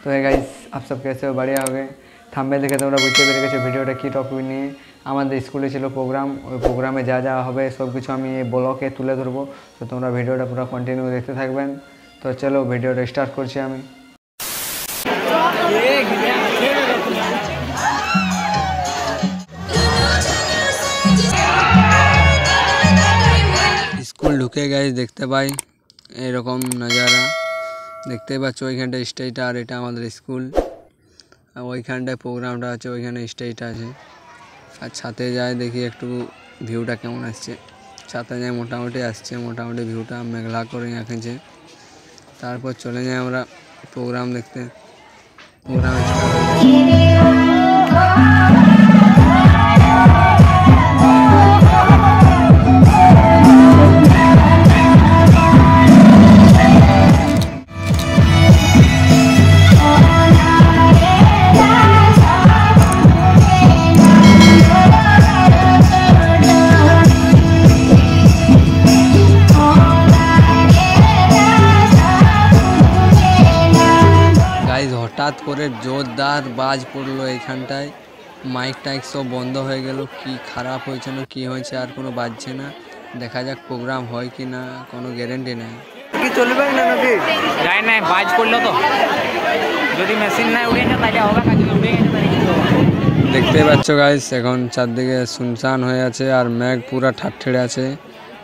तो गाइस आप सब कैसे हो? बढ़िया हो गए। থাম্বনেল দেখে তোমরা বুঝতে পেরে গেছো ভিডিওটা কী টপিক নিয়ে। আমাদের স্কুলে ছিল প্রোগ্রাম, ওই প্রোগ্রামে যা যা হবে সব কিছু আমি এই ব্লগে তুলে ধরবো। তো তোমরা ভিডিওটা পুরো কন্টিনিউ দেখতে থাকবেন। তো চলো ভিডিওটা স্টার্ট করছি আমি। স্কুল ঢুকে গাইস দেখতে পাই এরকম নজারা দেখতে পাচ্ছ। ওইখানটা স্টেজটা, আর এটা আমাদের স্কুল। ওইখানটায় প্রোগ্রামটা আছে, ওইখানে স্টেজটা আছে। আর ছাতে যায় দেখি একটু ভিউটা কেমন আসছে। ছাতে যায় মোটামুটি আসছে, মোটামুটি ভিউটা মেঘলা করে রাখেছে। তারপর চলে যাই আমরা প্রোগ্রাম দেখতে। প্রোগ্রামে হঠাৎ করে জোরদার বাজ পড়লো এইখানটায়। মাইক টাইক সব বন্ধ হয়ে গেল। কি খারাপ হয়েছে না কি হয়েছে আর কোনো বাজছে না। দেখা যাক প্রোগ্রাম হয় কি না, কোনো গ্যারেন্টি নেই। কি চলবে না নাকি যায় না, বাজ পড়লো তো যদি মেশিন না উড়ে যায় তাহলে হবে, কাজে উড়ে গেছে তাহলে। দেখতে পাচ্ছ গাইস এখন চারদিকে শুনশান হয়ে আছে আর মেঘ পুরা ঠাট্ঠেড়ে আছে,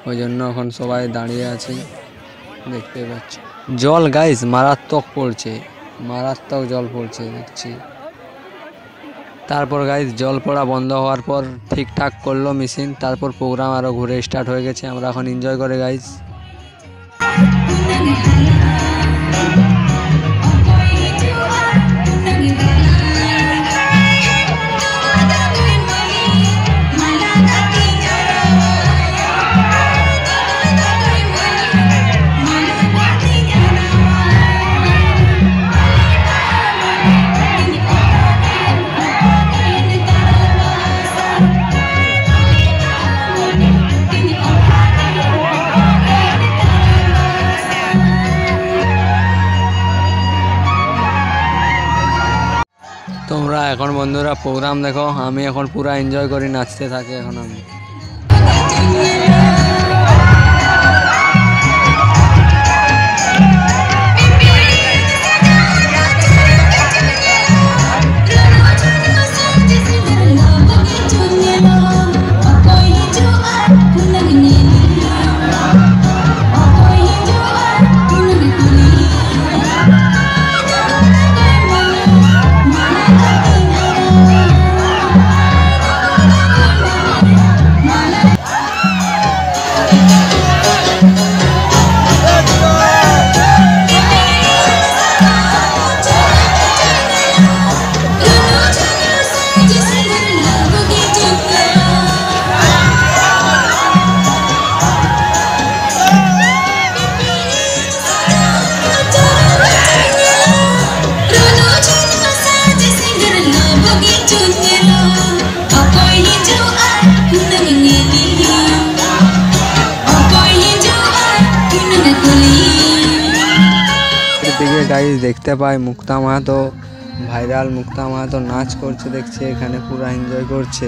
ওই জন্য এখন সবাই দাঁড়িয়ে আছে। দেখতে পাচ্ছ জল গাইস মারাত্মক পড়ছে, মারাত্মক জল পড়ছে দেখছি। তারপর গাইস জল পড়া বন্ধ হওয়ার পর ঠিকঠাক করলো মেশিন। তারপর প্রোগ্রাম আরও ঘুরে স্টার্ট হয়ে গেছে। আমরা এখন এনজয় করে গাইস। তোমরা এখন বন্ধুরা প্রোগ্রাম দেখো, আমি এখন পুরা এনজয় করি, নাচতে থাকি এখন আমি। দিকে গাইস দেখতে পাই মুক্তা মাহাতো, ভাইরাল মুক্তা মাহাতো নাচ করছে দেখছি এখানে, পুরা এনজয় করছে।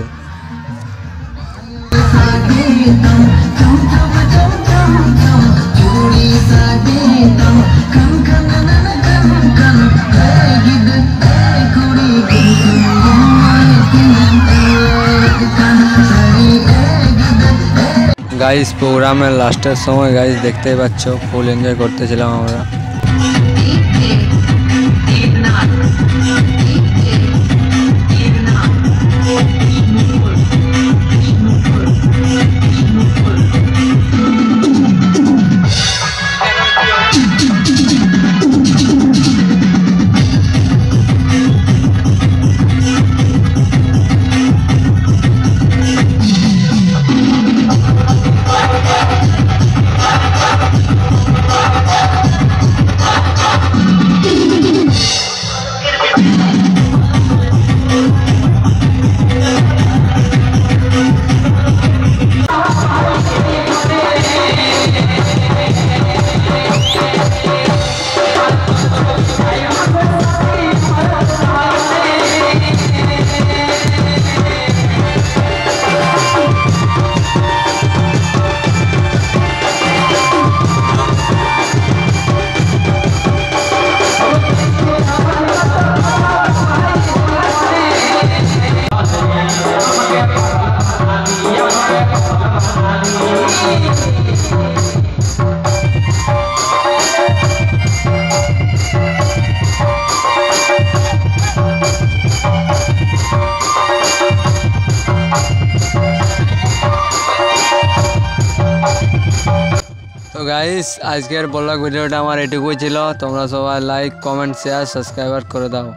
গাইস প্রোগ্রামের লাস্টের সময় গাইস দেখতেই পাচ্ছ ফুল এনজয় করতেছিলাম আমরা। তো গাইস আজকের ব্লগ ভিডিওটা আমার এটুকুই ছিল। তোমরা সবাই লাইক কমেন্ট শেয়ার সাবস্ক্রাইবার করে দাও।